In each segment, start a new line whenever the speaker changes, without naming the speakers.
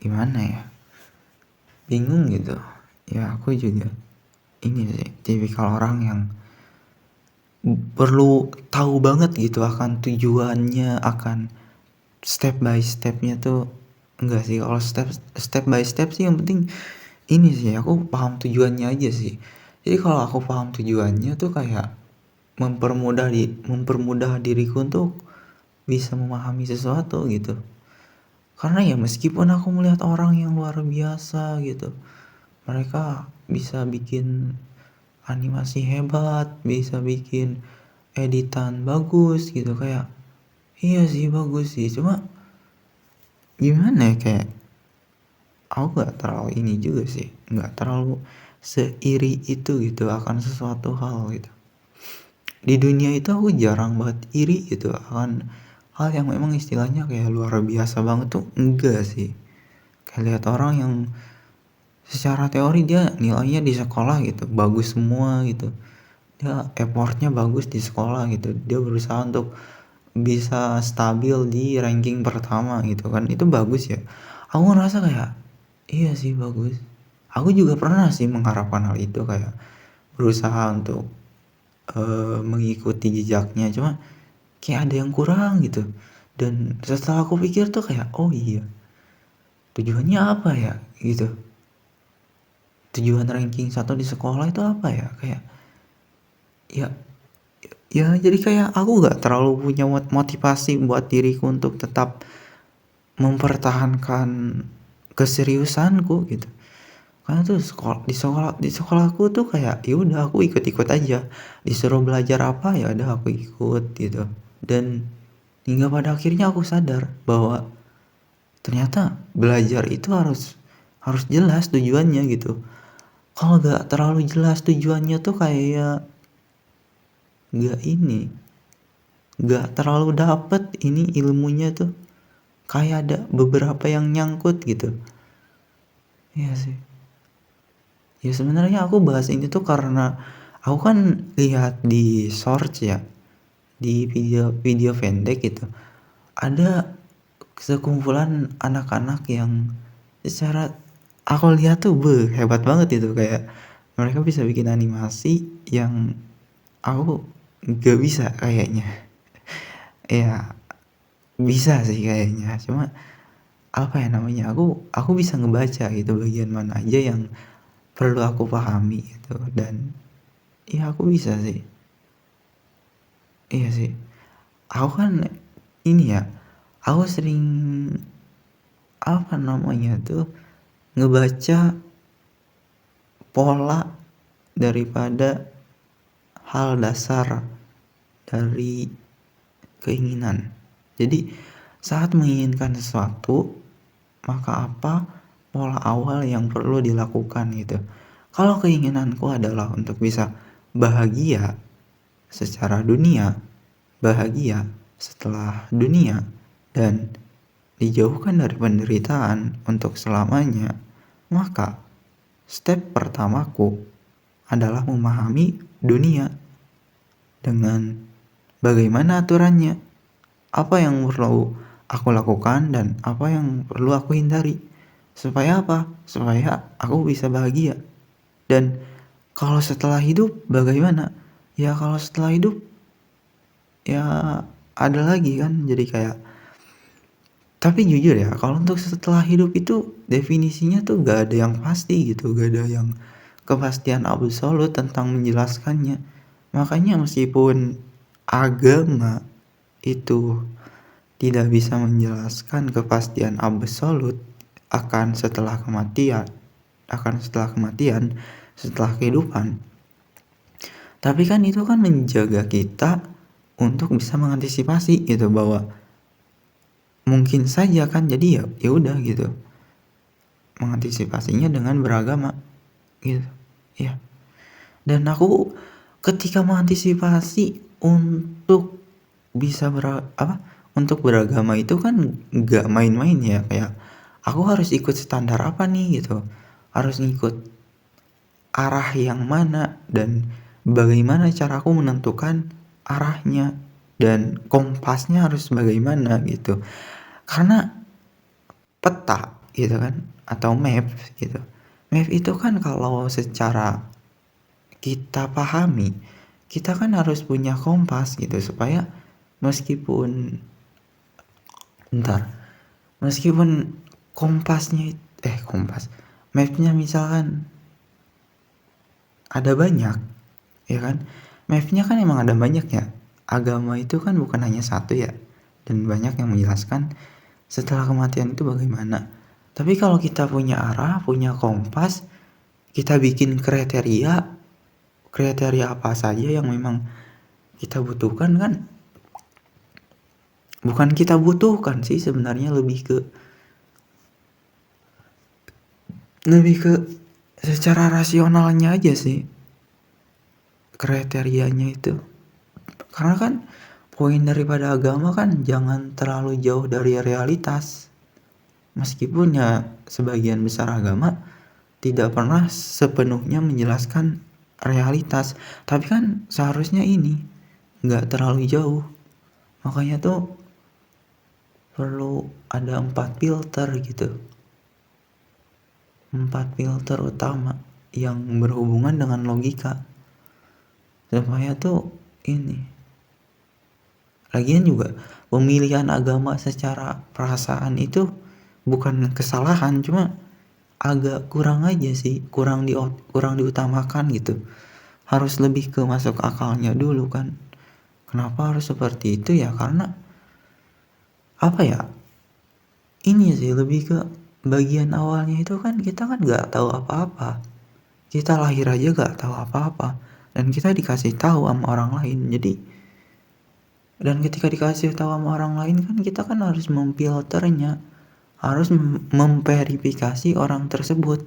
gimana ya, bingung gitu ya. Aku juga ini sih tipikal orang yang perlu tahu banget gitu akan tujuannya, akan step by stepnya tuh. Enggak sih, kalau step by step sih yang penting ini sih, aku paham tujuannya aja sih. Jadi kalau aku paham tujuannya tuh kayak mempermudah diriku untuk bisa memahami sesuatu gitu. Karena ya meskipun aku melihat orang yang luar biasa gitu, mereka bisa bikin animasi hebat, bisa bikin editan bagus gitu, kayak iya sih bagus sih, cuma gimana ya, kayak aku gak terlalu ini juga sih, gak terlalu seiri itu gitu akan sesuatu hal gitu. Di dunia itu aku jarang banget iri gitu akan hal yang memang istilahnya kayak luar biasa banget tuh, enggak sih. Kayak lihat orang yang secara teori dia nilainya di sekolah gitu bagus semua gitu, dia effortnya bagus di sekolah gitu, dia berusaha untuk bisa stabil di ranking pertama gitu kan, itu bagus ya. Aku ngerasa kayak iya sih bagus, aku juga pernah sih mengharapkan hal itu, kayak berusaha untuk mengikuti jejaknya, cuma kayak ada yang kurang gitu. Dan setelah aku pikir tuh kayak oh iya, tujuannya apa ya gitu, tujuan ranking 1 di sekolah itu apa ya, kayak ya ya jadi kayak aku gak terlalu punya motivasi buat diriku untuk tetap mempertahankan keseriusanku gitu. Karena tuh di sekolahku tuh kayak ya udah aku ikut-ikut aja, disuruh belajar apa ya udah aku ikut gitu. Dan hingga pada akhirnya aku sadar bahwa ternyata belajar itu harus harus jelas tujuannya gitu. Kalau gak terlalu jelas tujuannya tuh kayak gak ini, gak terlalu dapet ini ilmunya tuh, kayak ada beberapa yang nyangkut gitu. Iya sih. Ya sebenarnya aku bahas ini tuh karena aku kan lihat di shorts ya, di video pendek gitu, ada sekumpulan anak-anak yang secara aku lihat tuh hebat banget itu, kayak mereka bisa bikin animasi yang aku gak bisa kayaknya. Ya bisa sih kayaknya, cuma apa ya namanya, aku bisa ngebaca gitu bagian mana aja yang perlu aku pahami gitu. Dan ya aku bisa sih, iya sih. Aku kan ini ya, aku sering apa namanya tuh ngebaca pola daripada hal dasar dari keinginan. Jadi saat menginginkan sesuatu, maka apa pola awal yang perlu dilakukan gitu. Kalau keinginanku adalah untuk bisa bahagia secara dunia, bahagia setelah dunia, dan dijauhkan dari penderitaan untuk selamanya, maka step pertamaku adalah memahami dunia dengan bagaimana aturannya, apa yang perlu aku lakukan dan apa yang perlu aku hindari. Supaya apa? Supaya aku bisa bahagia. Dan kalau setelah hidup bagaimana? Ya kalau setelah hidup ya ada lagi kan, jadi kayak, tapi jujur ya kalau untuk setelah hidup itu definisinya tuh gak ada yang pasti gitu, gak ada yang kepastian absolut tentang menjelaskannya. Makanya meskipun agama itu tidak bisa menjelaskan kepastian absolut akan setelah kematian, setelah kehidupan, tapi kan itu kan menjaga kita untuk bisa mengantisipasi gitu, bahwa mungkin saja kan, jadi ya udah gitu, mengantisipasinya dengan beragama gitu ya. Dan aku ketika mengantisipasi untuk bisa untuk beragama itu kan gak main-main ya, kayak aku harus ikut standar apa nih gitu, harus ngikut arah yang mana, dan bagaimana cara aku menentukan arahnya, dan kompasnya harus bagaimana gitu. Karena peta gitu kan, atau maps gitu. Map itu kan kalau secara kita pahami, kita kan harus punya kompas gitu supaya meskipun bentar, meskipun kompasnya kompas, mapnya misalkan ada banyak, ya kan? Mapnya kan emang ada banyak ya. Agama itu kan bukan hanya satu ya, dan banyak yang menjelaskan setelah kematian itu bagaimana. Tapi kalau kita punya arah, punya kompas, kita bikin kriteria apa saja yang memang kita butuhkan kan, bukan kita butuhkan sih sebenarnya, lebih ke secara rasionalnya aja sih kriterianya itu. Karena kan poin daripada agama kan jangan terlalu jauh dari realitas. Meskipun ya sebagian besar agama tidak pernah sepenuhnya menjelaskan realitas, tapi kan seharusnya ini nggak terlalu jauh. Makanya tuh perlu ada 4 filter gitu. 4 filter utama yang berhubungan dengan logika. Supaya tuh ini. Lagian juga pemilihan agama secara perasaan itu bukan kesalahan, cuma agak kurang aja sih, kurang diutamakan gitu. Harus lebih ke masuk akalnya dulu kan. Kenapa harus seperti itu ya? Karena apa ya? Ini sih lebih ke bagian awalnya itu kan kita kan nggak tahu apa-apa. Kita lahir aja nggak tahu apa-apa dan kita dikasih tahu sama orang lain. Jadi dan ketika dikasih tahu sama orang lain kan kita kan harus memfilternya, harus memverifikasi orang tersebut.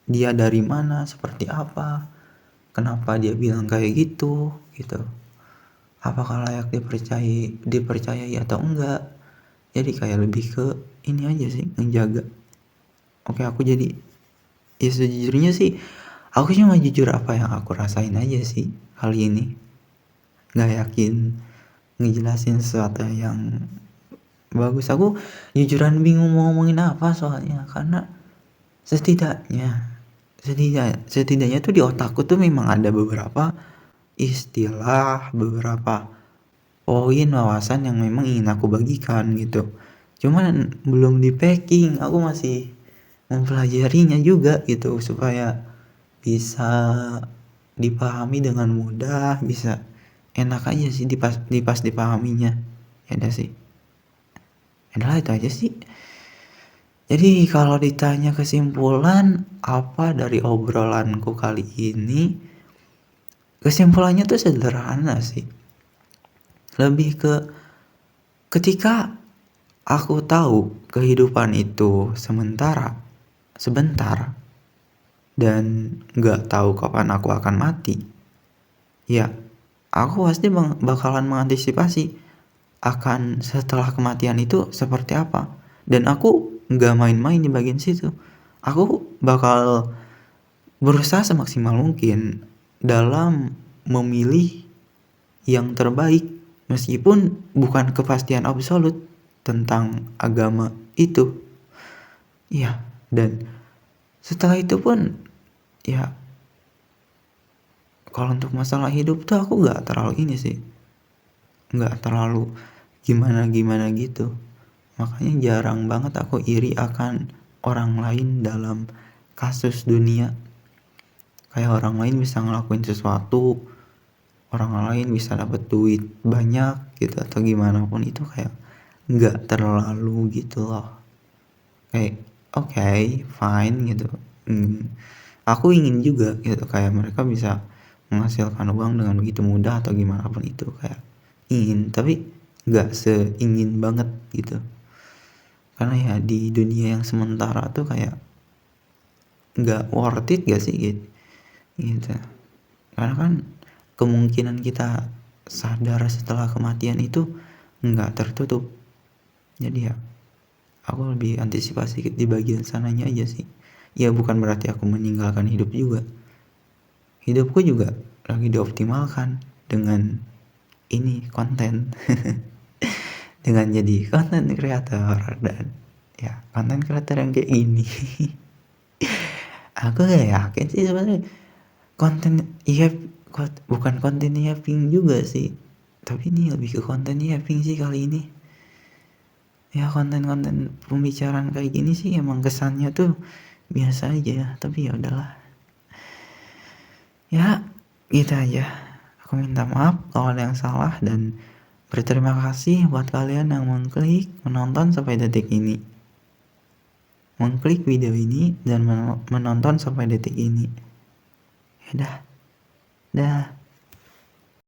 Dia dari mana, seperti apa, kenapa dia bilang kayak gitu. Apakah layak dipercayai atau enggak. Jadi kayak lebih ke ini aja sih, menjaga. Oke, aku jadi ya sejujurnya sih aku cuma jujur apa yang aku rasain aja sih kali ini. Nggak yakin ngejelasin sesuatu yang bagus. Aku jujuran bingung mau ngomongin apa soalnya, karena setidaknya tuh di otakku tuh memang ada beberapa istilah, beberapa poin wawasan yang memang ingin aku bagikan gitu. Cuman belum di packing, aku masih mempelajarinya juga gitu supaya bisa dipahami dengan mudah, bisa enak aja sih dipas dipahaminya. Ya udah sih. Adalah itu aja sih. Jadi kalau ditanya kesimpulan apa dari obrolanku kali ini, kesimpulannya tuh sederhana sih. Lebih ke ketika aku tahu kehidupan itu sebentar, dan gak tahu kapan aku akan mati, ya aku pasti bakalan mengantisipasi akan setelah kematian itu seperti apa. Dan aku gak main-main di bagian situ. Aku bakal berusaha semaksimal mungkin dalam memilih yang terbaik, meskipun bukan kepastian absolut tentang agama itu. Ya, dan setelah itu pun ya kalau untuk masalah hidup tuh aku gak terlalu ini sih, gak terlalu gimana-gimana gitu. Makanya jarang banget aku iri akan orang lain dalam kasus dunia. Kayak orang lain bisa ngelakuin sesuatu, orang lain bisa dapet duit banyak gitu atau gimana pun, itu kayak gak terlalu gitu loh. Kayak okay, fine gitu. Aku ingin juga gitu kayak mereka bisa menghasilkan uang dengan begitu mudah atau gimana pun itu, kayak ingin, tapi gak seingin banget gitu. Karena ya di dunia yang sementara tuh kayak gak worth it gak sih gitu. Karena kan kemungkinan kita sadar setelah kematian itu gak tertutup. Jadi ya aku lebih antisipasi di bagian sananya aja sih. Ya bukan berarti aku meninggalkan hidup juga. Hidupku juga lagi dioptimalkan dengan ini konten. Dengan jadi content creator dan Ya, konten kreator yang kayak gini. Aku nggak yakin sih sebenarnya konten iya bukan konten Pink juga sih, tapi ini lebih ke konten Pink sih kali ini. Ya konten-konten pembicaraan kayak gini sih emang kesannya tuh biasa aja, tapi ya udahlah. Ya, gitu aja. Aku minta maaf kalau ada yang salah dan berterima kasih buat kalian yang mengklik, menonton sampai detik ini. Mengklik video ini dan menonton sampai detik ini. Ya udah. Dah.